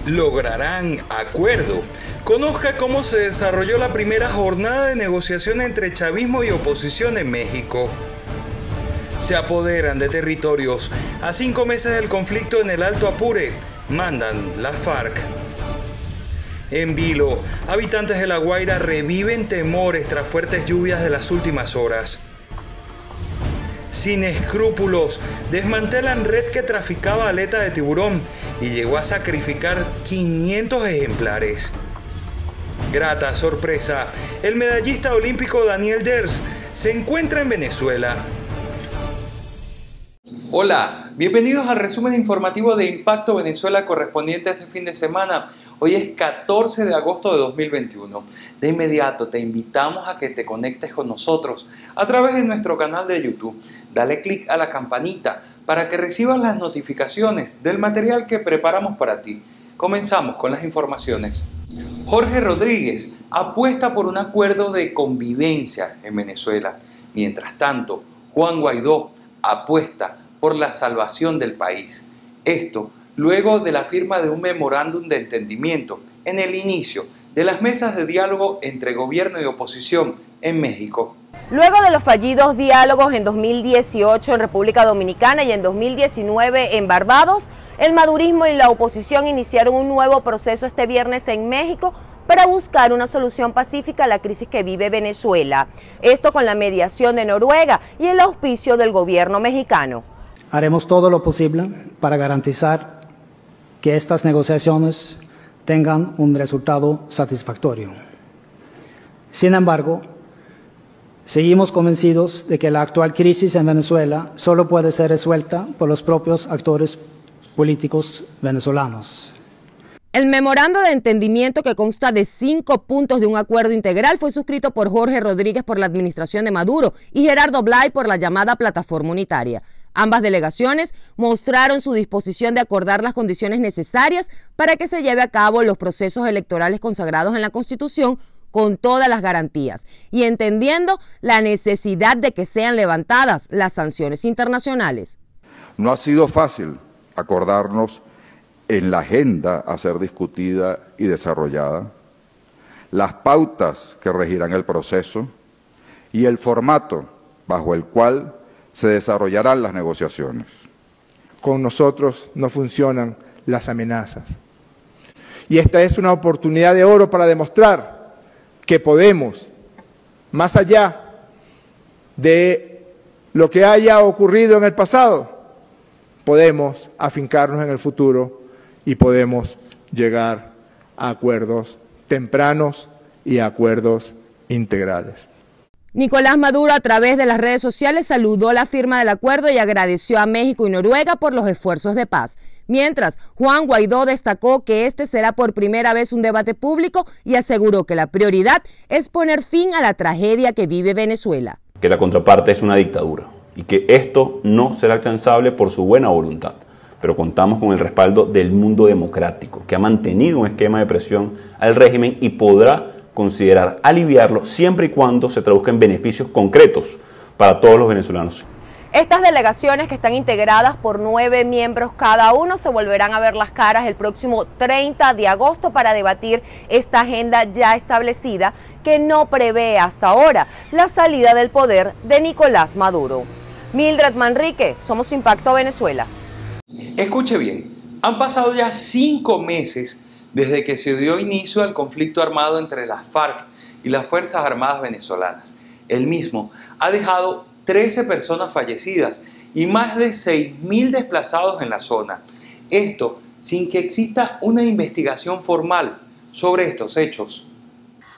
¿Lograrán acuerdo? Conozca cómo se desarrolló la primera jornada de negociación entre chavismo y oposición en México. Se apoderan de territorios. A 5 meses del conflicto en el Alto Apure, mandan las FARC. En Vilo, habitantes de La Guaira reviven temores tras fuertes lluvias de las últimas horas. Sin escrúpulos, desmantelan red que traficaba aleta de tiburón y llegó a sacrificar 500 ejemplares. Grata sorpresa, el medallista olímpico Daniel Ders se encuentra en Venezuela. Hola, bienvenidos al resumen informativo de Impacto Venezuela correspondiente a este fin de semana. Hoy es 14 de agosto de 2021. De inmediato te invitamos a que te conectes con nosotros a través de nuestro canal de YouTube. Dale clic a la campanita para que recibas las notificaciones del material que preparamos para ti. Comenzamos con las informaciones. Jorge Rodríguez apuesta por un acuerdo de convivencia en Venezuela. Mientras tanto, Juan Guaidó apuesta por la salvación del país. Esto luego de la firma de un memorándum de entendimiento en el inicio de las mesas de diálogo entre gobierno y oposición en México. Luego de los fallidos diálogos en 2018 en República Dominicana y en 2019 en Barbados, el madurismo y la oposición iniciaron un nuevo proceso este viernes en México para buscar una solución pacífica a la crisis que vive Venezuela. Esto con la mediación de Noruega y el auspicio del gobierno mexicano. Haremos todo lo posible para garantizar que estas negociaciones tengan un resultado satisfactorio. Sin embargo, seguimos convencidos de que la actual crisis en Venezuela solo puede ser resuelta por los propios actores políticos venezolanos. El memorando de entendimiento, que consta de 5 puntos de un acuerdo integral, fue suscrito por Jorge Rodríguez por la administración de Maduro y Gerardo Blay por la llamada Plataforma Unitaria. Ambas delegaciones mostraron su disposición de acordar las condiciones necesarias para que se lleve a cabo los procesos electorales consagrados en la Constitución con todas las garantías y entendiendo la necesidad de que sean levantadas las sanciones internacionales. No ha sido fácil acordarnos en la agenda a ser discutida y desarrollada, las pautas que regirán el proceso y el formato bajo el cual se desarrollarán las negociaciones. Con nosotros no funcionan las amenazas. Y esta es una oportunidad de oro para demostrar que podemos, más allá de lo que haya ocurrido en el pasado, podemos afincarnos en el futuro y podemos llegar a acuerdos tempranos y a acuerdos integrales. Nicolás Maduro, a través de las redes sociales, saludó la firma del acuerdo y agradeció a México y Noruega por los esfuerzos de paz. Mientras, Juan Guaidó destacó que este será por primera vez un debate público y aseguró que la prioridad es poner fin a la tragedia que vive Venezuela. Que la contraparte es una dictadura y que esto no será alcanzable por su buena voluntad. Pero contamos con el respaldo del mundo democrático, que ha mantenido un esquema de presión al régimen y podrá considerar aliviarlo siempre y cuando se traduzca en beneficios concretos para todos los venezolanos. Estas delegaciones, que están integradas por 9 miembros cada uno, se volverán a ver las caras el próximo 30 de agosto para debatir esta agenda ya establecida que no prevé hasta ahora la salida del poder de Nicolás Maduro. Mildred Manrique, somos Impacto Venezuela. Escuche bien, han pasado ya 5 meses desde que se dio inicio al conflicto armado entre las FARC y las Fuerzas Armadas venezolanas. El mismo ha dejado 13 personas fallecidas y más de 6.000 desplazados en la zona. Esto sin que exista una investigación formal sobre estos hechos.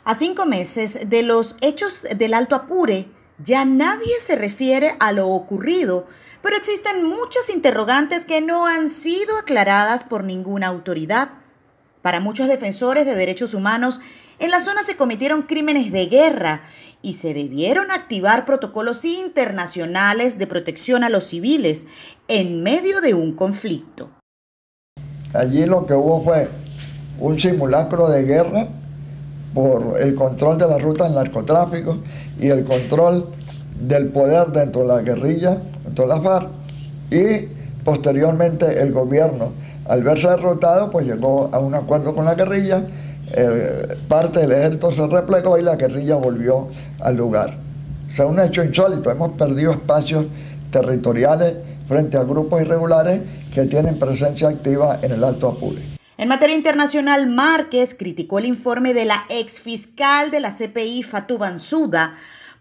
A 5 meses de los hechos del Alto Apure, ya nadie se refiere a lo ocurrido, pero existen muchas interrogantes que no han sido aclaradas por ninguna autoridad. Para muchos defensores de derechos humanos, en la zona se cometieron crímenes de guerra y se debieron activar protocolos internacionales de protección a los civiles en medio de un conflicto. Allí lo que hubo fue un simulacro de guerra por el control de la ruta del narcotráfico y el control del poder dentro de la guerrilla, dentro de la FARC, y posteriormente el gobierno Al verse derrotado, pues llegó a un acuerdo con la guerrilla, parte del ejército se replegó y la guerrilla volvió al lugar. O sea, un hecho insólito, hemos perdido espacios territoriales frente a grupos irregulares que tienen presencia activa en el Alto Apure. En materia internacional, Márquez criticó el informe de la exfiscal de la CPI, Fatou Bensouda,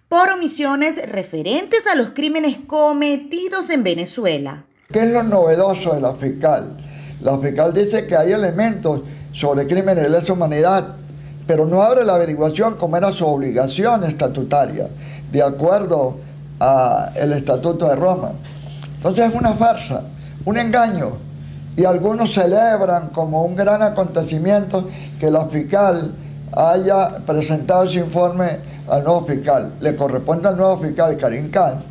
por omisiones referentes a los crímenes cometidos en Venezuela. ¿Qué es lo novedoso de la fiscal? La fiscal dice que hay elementos sobre crímenes de lesa humanidad, pero no abre la averiguación como era su obligación estatutaria, de acuerdo al Estatuto de Roma. Entonces es una farsa, un engaño, y algunos celebran como un gran acontecimiento que la fiscal haya presentado ese informe al nuevo fiscal. Le corresponde al nuevo fiscal, Karim Khan,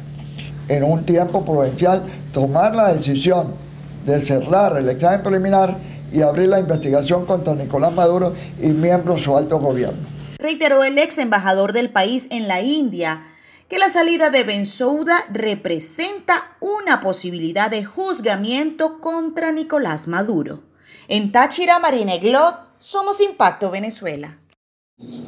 en un tiempo prudencial, tomar la decisión de cerrar el examen preliminar y abrir la investigación contra Nicolás Maduro y miembros de su alto gobierno. Reiteró el ex embajador del país en la India que la salida de Bensouda representa una posibilidad de juzgamiento contra Nicolás Maduro. En Táchira, Marina Glot, somos Impacto Venezuela.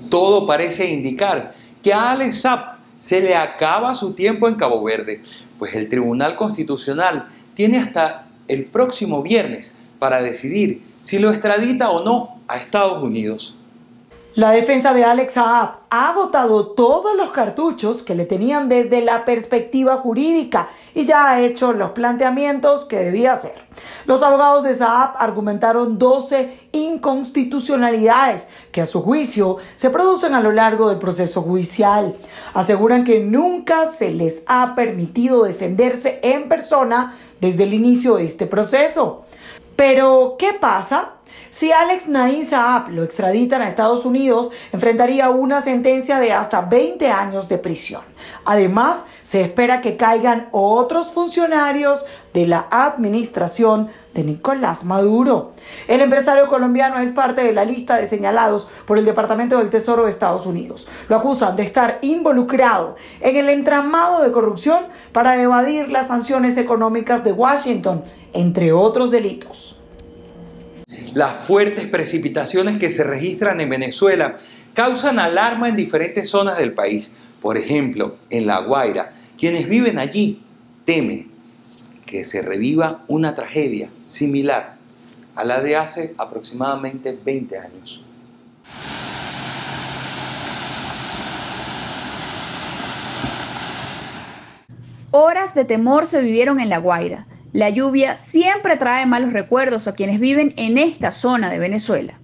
Todo parece indicar que a Alex Saab se le acaba su tiempo en Cabo Verde, pues el Tribunal Constitucional tiene hasta el próximo viernes para decidir si lo extradita o no a Estados Unidos. La defensa de Alex Saab ha agotado todos los cartuchos que le tenían desde la perspectiva jurídica y ya ha hecho los planteamientos que debía hacer. Los abogados de Saab argumentaron 12 inconstitucionalidades que a su juicio se producen a lo largo del proceso judicial. Aseguran que nunca se les ha permitido defenderse en persona desde el inicio de este proceso. Pero, ¿qué pasa? Si Alex Naim Saab lo extraditan a Estados Unidos, enfrentaría una sentencia de hasta 20 años de prisión. Además, se espera que caigan otros funcionarios de la administración de Nicolás Maduro. El empresario colombiano es parte de la lista de señalados por el Departamento del Tesoro de Estados Unidos. Lo acusan de estar involucrado en el entramado de corrupción para evadir las sanciones económicas de Washington, entre otros delitos. Las fuertes precipitaciones que se registran en Venezuela causan alarma en diferentes zonas del país. Por ejemplo, en La Guaira, quienes viven allí temen que se reviva una tragedia similar a la de hace aproximadamente 20 años. Horas de temor se vivieron en La Guaira. La lluvia siempre trae malos recuerdos a quienes viven en esta zona de Venezuela.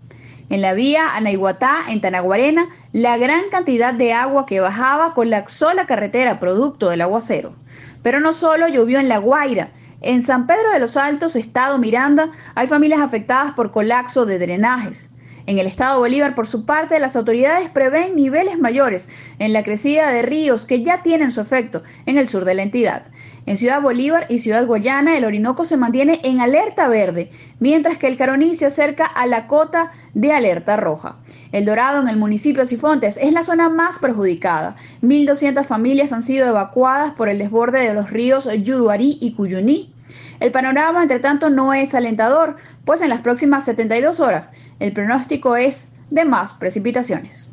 En la vía Anaiguatá, en Tanaguarena, la gran cantidad de agua que bajaba colapsó la carretera producto del aguacero. Pero no solo llovió en La Guaira. En San Pedro de los Altos, estado Miranda, hay familias afectadas por colapso de drenajes. En el estado Bolívar, por su parte, las autoridades prevén niveles mayores en la crecida de ríos que ya tienen su efecto en el sur de la entidad. En Ciudad Bolívar y Ciudad Guayana, el Orinoco se mantiene en alerta verde, mientras que el Caroní se acerca a la cota de alerta roja. El Dorado, en el municipio de Sifontes, es la zona más perjudicada. 1.200 familias han sido evacuadas por el desborde de los ríos Yuruarí y Cuyuní. El panorama, entre tanto, no es alentador, pues en las próximas 72 horas el pronóstico es de más precipitaciones.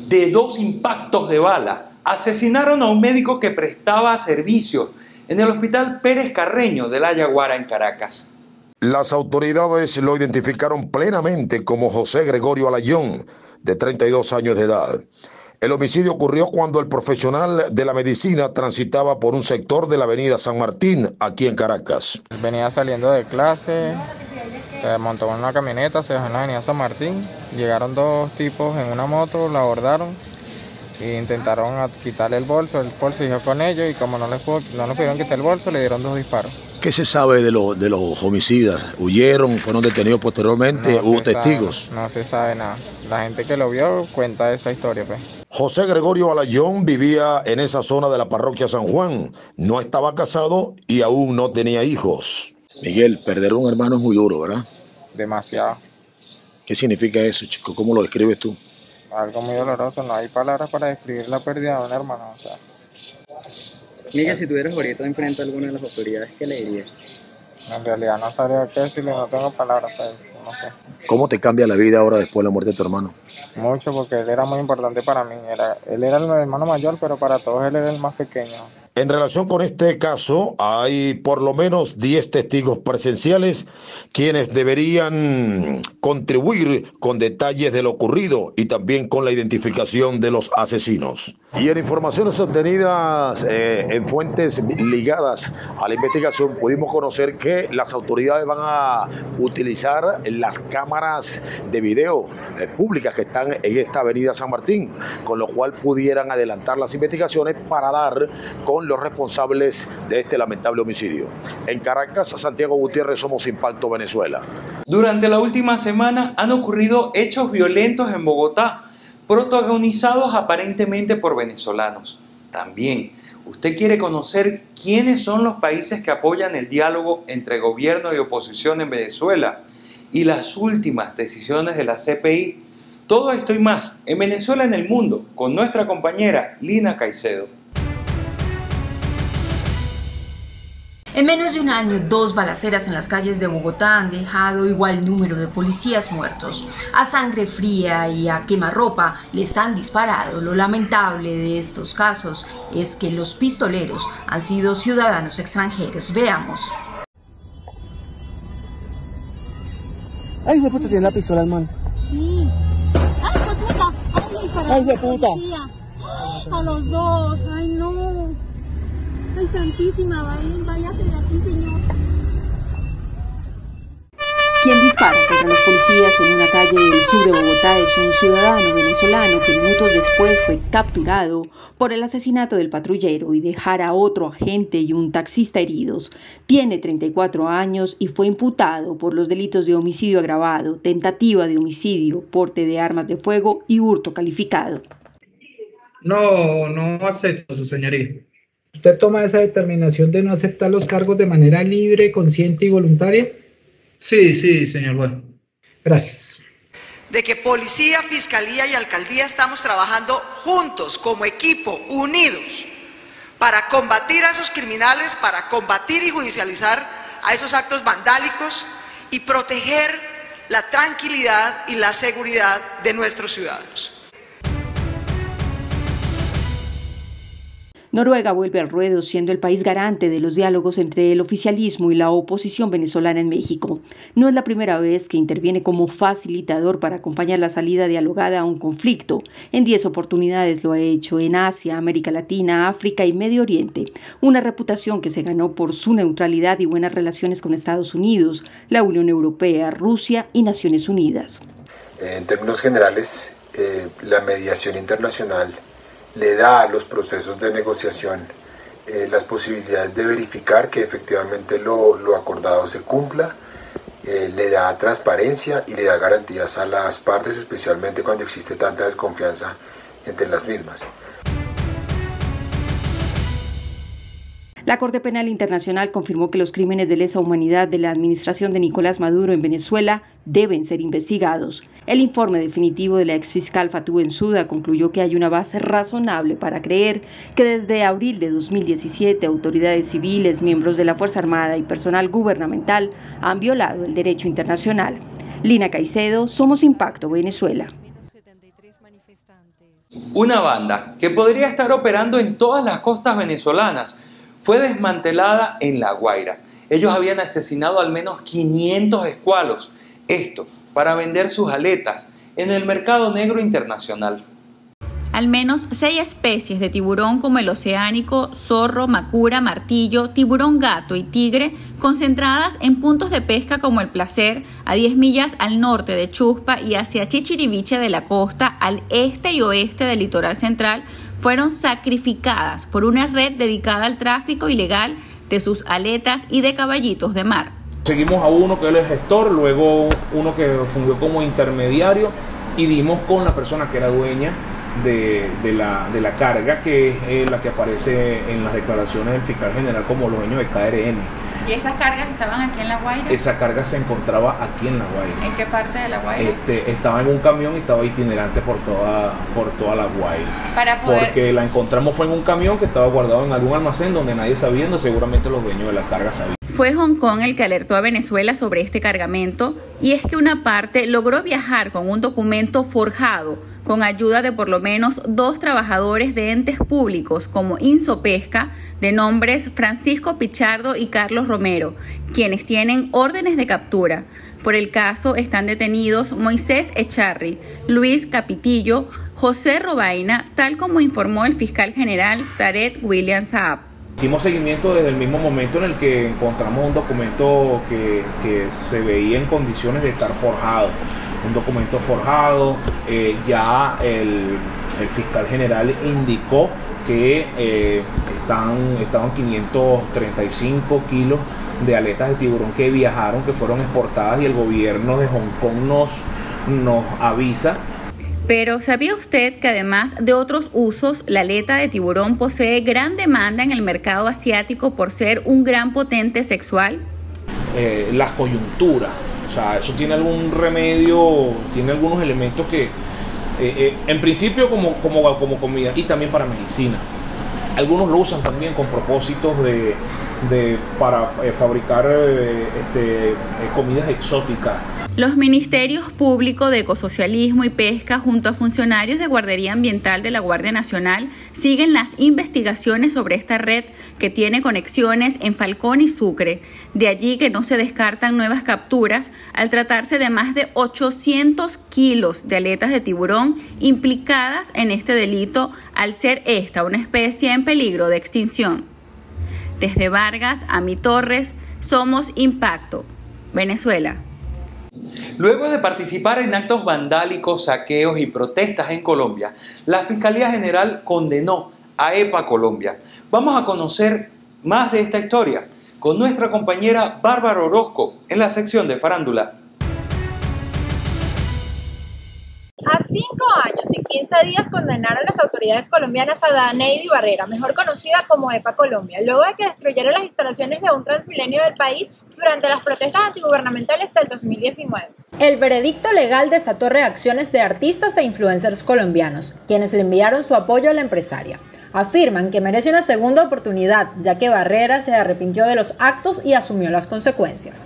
De 2 impactos de bala, asesinaron a un médico que prestaba servicios en el Hospital Pérez Carreño de La Yaguara, en Caracas. Las autoridades lo identificaron plenamente como José Gregorio Alayón, de 32 años de edad. El homicidio ocurrió cuando el profesional de la medicina transitaba por un sector de la avenida San Martín, aquí en Caracas. Venía saliendo de clase, se montó en una camioneta, se dejó en la avenida San Martín. Llegaron 2 tipos en una moto, lo abordaron e intentaron quitarle el bolso hizo con ellos y como no les pudieron quitar el bolso, le dieron 2 disparos. ¿Qué se sabe de los homicidas? ¿Huyeron? ¿Fueron detenidos posteriormente? ¿Hubo testigos? No se sabe nada. La gente que lo vio cuenta esa historia, pues. José Gregorio Alayón vivía en esa zona de la parroquia San Juan. No estaba casado y aún no tenía hijos. Miguel, perder a un hermano es muy duro, ¿verdad? Demasiado. ¿Qué significa eso, chico? ¿Cómo lo describes tú? Algo muy doloroso. No hay palabras para describir la pérdida de un hermano. O sea. Miguel, si tuvieras ahorita enfrente a alguna de las autoridades, ¿qué le dirías? En realidad no sabría qué decirle, no tengo palabras para eso, no sé. ¿Cómo te cambia la vida ahora después de la muerte de tu hermano? Mucho, porque él era muy importante para mí. Él era el hermano mayor, pero para todos él era el más pequeño. En relación con este caso, hay por lo menos 10 testigos presenciales quienes deberían contribuir con detalles de lo ocurrido y también con la identificación de los asesinos. Y en informaciones obtenidas en fuentes ligadas a la investigación, pudimos conocer que las autoridades van a utilizar las cámaras de video públicas que están en esta avenida San Martín, con lo cual pudieran adelantar las investigaciones para dar con los responsables de este lamentable homicidio. En Caracas, Santiago Gutiérrez, Somos Impacto Venezuela. Durante la última semana han ocurrido hechos violentos en Bogotá, protagonizados aparentemente por venezolanos. También, ¿usted quiere conocer quiénes son los países que apoyan el diálogo entre gobierno y oposición en Venezuela y las últimas decisiones de la CPI? Todo esto y más en Venezuela en el Mundo, con nuestra compañera Lina Caicedo. En menos de un año, 2 balaceras en las calles de Bogotá han dejado igual número de policías muertos. A sangre fría y a quemarropa les han disparado. Lo lamentable de estos casos es que los pistoleros han sido ciudadanos extranjeros. Veamos. Ay, hijo de puta, tiene la pistola, hermano. Sí. Ay, hijo de puta. Ay, hijo de puta. A los dos. Ay, no. Ay, santísima, váyase de aquí, señor. Quien dispara contra los policías en una calle del sur de Bogotá es un ciudadano venezolano que minutos después fue capturado por el asesinato del patrullero y dejar a otro agente y un taxista heridos. Tiene 34 años y fue imputado por los delitos de homicidio agravado, tentativa de homicidio, porte de armas de fuego y hurto calificado. No acepto, su señoría. ¿Usted toma esa determinación de no aceptar los cargos de manera libre, consciente y voluntaria? Sí, señor juez. Gracias. De que policía, fiscalía y alcaldía estamos trabajando juntos, como equipo, unidos, para combatir a esos criminales, para combatir y judicializar a esos actos vandálicos y proteger la tranquilidad y la seguridad de nuestros ciudadanos. Noruega vuelve al ruedo siendo el país garante de los diálogos entre el oficialismo y la oposición venezolana en México. No es la primera vez que interviene como facilitador para acompañar la salida dialogada a un conflicto. En 10 oportunidades lo ha hecho en Asia, América Latina, África y Medio Oriente. Una reputación que se ganó por su neutralidad y buenas relaciones con Estados Unidos, la Unión Europea, Rusia y Naciones Unidas. En términos generales, la mediación internacional le da a los procesos de negociación las posibilidades de verificar que efectivamente lo acordado se cumpla, le da transparencia y le da garantías a las partes, especialmente cuando existe tanta desconfianza entre las mismas. La Corte Penal Internacional confirmó que los crímenes de lesa humanidad de la administración de Nicolás Maduro en Venezuela deben ser investigados. El informe definitivo de la exfiscal Fatou Bensouda concluyó que hay una base razonable para creer que desde abril de 2017 autoridades civiles, miembros de la Fuerza Armada y personal gubernamental han violado el derecho internacional. Lina Caicedo, Somos Impacto Venezuela. Una banda que podría estar operando en todas las costas venezolanas fue desmantelada en La Guaira. Ellos habían asesinado al menos 500 escualos, esto para vender sus aletas en el mercado negro internacional. Al menos 6 especies de tiburón como el oceánico, zorro, macura, martillo, tiburón gato y tigre, concentradas en puntos de pesca como El Placer, a 10 millas al norte de Chuspa y hacia Chichiriviche de la costa, al este y oeste del litoral central, fueron sacrificadas por una red dedicada al tráfico ilegal de sus aletas y de caballitos de mar. Seguimos a uno que es el gestor, luego uno que fungió como intermediario y dimos con la persona que era dueña de la carga, que es la que aparece en las declaraciones del fiscal general como dueño de KRN. ¿Y esas cargas estaban aquí en La Guaira? Esa carga se encontraba aquí en La Guaira. ¿En qué parte de La Guaira? Estaba en un camión y estaba itinerante por toda La Guaira. Porque la encontramos fue en un camión que estaba guardado en algún almacén donde nadie sabía, seguramente los dueños de la carga sabían. Fue Hong Kong el que alertó a Venezuela sobre este cargamento, y es que una parte logró viajar con un documento forjado con ayuda de por lo menos 2 trabajadores de entes públicos como Insopesca, de nombres Francisco Pichardo y Carlos Romero, quienes tienen órdenes de captura. Por el caso están detenidos Moisés Echarri, Luis Capitillo, José Robaina, tal como informó el fiscal general Tarek William Saab. Hicimos seguimiento desde el mismo momento en el que encontramos un documento que se veía en condiciones de estar forjado. Un documento forjado, ya el fiscal general indicó que estaban 535 kilos de aletas de tiburón que viajaron, que fueron exportadas, y el gobierno de Hong Kong nos avisa. Pero ¿sabía usted que además de otros usos, la aleta de tiburón posee gran demanda en el mercado asiático por ser un gran potente sexual? Las coyunturas, o sea, eso tiene algún remedio, tiene algunos elementos que en principio como comida, y también para medicina. Algunos lo usan también con propósitos para fabricar comidas exóticas. Los ministerios públicos de Ecosocialismo y Pesca, junto a funcionarios de Guardería Ambiental de la Guardia Nacional, siguen las investigaciones sobre esta red que tiene conexiones en Falcón y Sucre. De allí que no se descartan nuevas capturas al tratarse de más de 800 kilos de aletas de tiburón implicadas en este delito, al ser esta una especie en peligro de extinción. Desde Vargas a Mi Torres, somos Impacto, Venezuela. Luego de participar en actos vandálicos, saqueos y protestas en Colombia, la Fiscalía General condenó a EPA Colombia. Vamos a conocer más de esta historia con nuestra compañera Bárbara Orozco en la sección de Farándula. A 5 años y 15 días condenaron las autoridades colombianas a Daneidy Barrera, mejor conocida como EPA Colombia, luego de que destruyeron las instalaciones de un Transmilenio del país durante las protestas antigubernamentales del 2019. El veredicto legal desató reacciones de artistas e influencers colombianos, quienes le enviaron su apoyo a la empresaria. Afirman que merece una segunda oportunidad, ya que Barrera se arrepintió de los actos y asumió las consecuencias.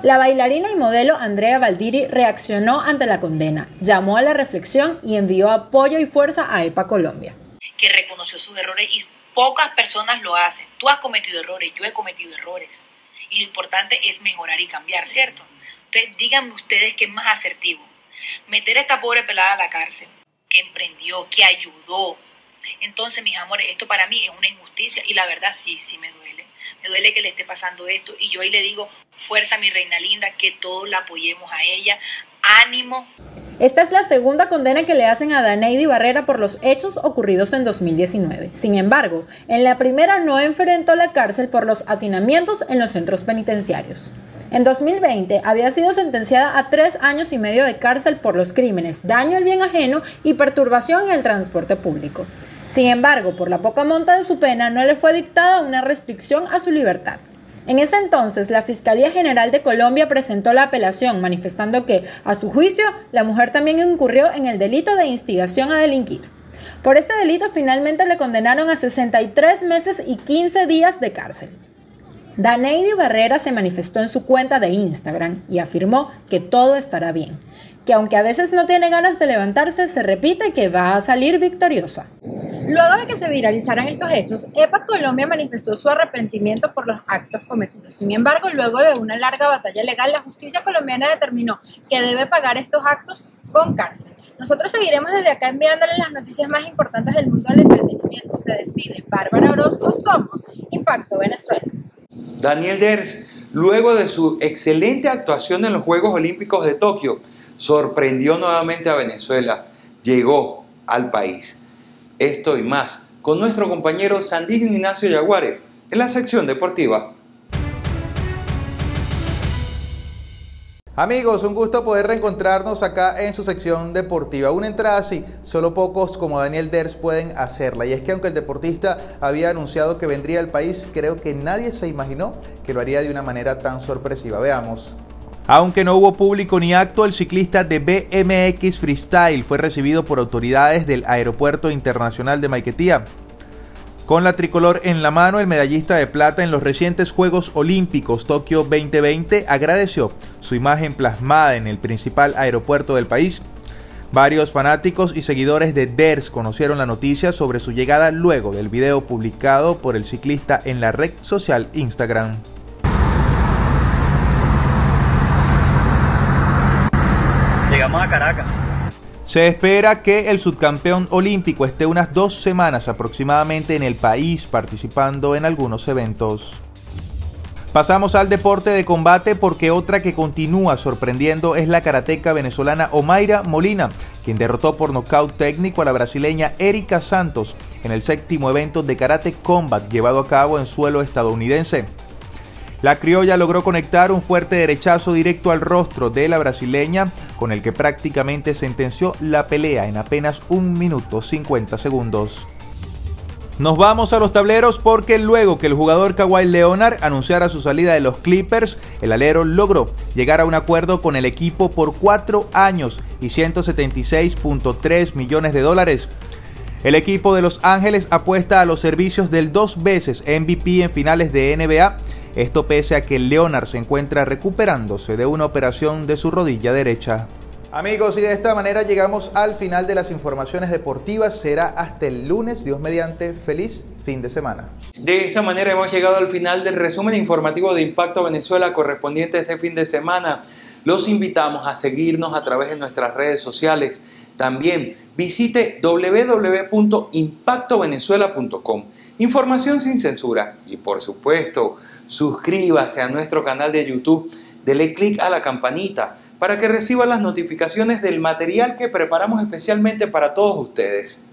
La bailarina y modelo Andrea Valdiri reaccionó ante la condena, llamó a la reflexión y envió apoyo y fuerza a EPA Colombia. Que reconoció sus errores y pocas personas lo hacen. Tú has cometido errores, yo he cometido errores. Y lo importante es mejorar y cambiar, ¿cierto? Entonces, díganme ustedes qué es más asertivo. Meter a esta pobre pelada a la cárcel, que emprendió, que ayudó. Entonces, mis amores, esto para mí es una injusticia y la verdad sí me duele. Me duele que le esté pasando esto y yo ahí le digo, fuerza mi reina linda, que todos la apoyemos a ella, ánimo. Esta es la segunda condena que le hacen a Daneidy Barrera por los hechos ocurridos en 2019. Sin embargo, en la primera no enfrentó la cárcel por los hacinamientos en los centros penitenciarios. En 2020 había sido sentenciada a 3 años y medio de cárcel por los crímenes daño al bien ajeno y perturbación en el transporte público. Sin embargo, por la poca monta de su pena no le fue dictada una restricción a su libertad. En ese entonces, la Fiscalía General de Colombia presentó la apelación, manifestando que, a su juicio, la mujer también incurrió en el delito de instigación a delinquir. Por este delito, finalmente le condenaron a 63 meses y 15 días de cárcel. Daneidy Barrera se manifestó en su cuenta de Instagram y afirmó que todo estará bien, que aunque a veces no tiene ganas de levantarse, se repite que va a salir victoriosa. Luego de que se viralizaran estos hechos, EPA Colombia manifestó su arrepentimiento por los actos cometidos. Sin embargo, luego de una larga batalla legal, la justicia colombiana determinó que debe pagar estos actos con cárcel. Nosotros seguiremos desde acá enviándoles las noticias más importantes del mundo del entretenimiento. Se despide Bárbara Orozco, somos Impacto Venezuela. Daniel Ders, luego de su excelente actuación en los Juegos Olímpicos de Tokio, sorprendió nuevamente a Venezuela, llegó al país. Esto y más con nuestro compañero Sandino Ignacio Yaguare en la sección deportiva. Amigos, un gusto poder reencontrarnos acá en su sección deportiva. Una entrada así, solo pocos como Daniel Ders pueden hacerla. Y es que aunque el deportista había anunciado que vendría al país, creo que nadie se imaginó que lo haría de una manera tan sorpresiva. Veamos. Aunque no hubo público ni acto, el ciclista de BMX Freestyle fue recibido por autoridades del Aeropuerto Internacional de Maiquetía. Con la tricolor en la mano, el medallista de plata en los recientes Juegos Olímpicos Tokio 2020 agradeció su imagen plasmada en el principal aeropuerto del país. Varios fanáticos y seguidores de Ders conocieron la noticia sobre su llegada luego del video publicado por el ciclista en la red social Instagram. Llegamos a Caracas. Se espera que el subcampeón olímpico esté unas 2 semanas aproximadamente en el país participando en algunos eventos. Pasamos al deporte de combate porque otra que continúa sorprendiendo es la karateca venezolana Omaira Molina, quien derrotó por nocaut técnico a la brasileña Erika Santos en el 7º evento de Karate Combat llevado a cabo en suelo estadounidense. La criolla logró conectar un fuerte derechazo directo al rostro de la brasileña, con el que prácticamente sentenció la pelea en apenas 1 minuto 50 segundos. Nos vamos a los tableros porque luego que el jugador Kawhi Leonard anunciara su salida de los Clippers, el alero logró llegar a un acuerdo con el equipo por 4 años y $176.3 millones. El equipo de Los Ángeles apuesta a los servicios del 2 veces MVP en finales de NBA. Esto pese a que Leonard se encuentra recuperándose de una operación de su rodilla derecha. Amigos, y de esta manera llegamos al final de las informaciones deportivas. Será hasta el lunes, Dios mediante. Feliz fin de semana. De esta manera hemos llegado al final del resumen informativo de Impacto Venezuela correspondiente a este fin de semana. Los invitamos a seguirnos a través de nuestras redes sociales. También visite www.impactovenezuela.com. Información sin censura. Y por supuesto, suscríbase a nuestro canal de YouTube. Dele clic a la campanita para que reciba las notificaciones del material que preparamos especialmente para todos ustedes.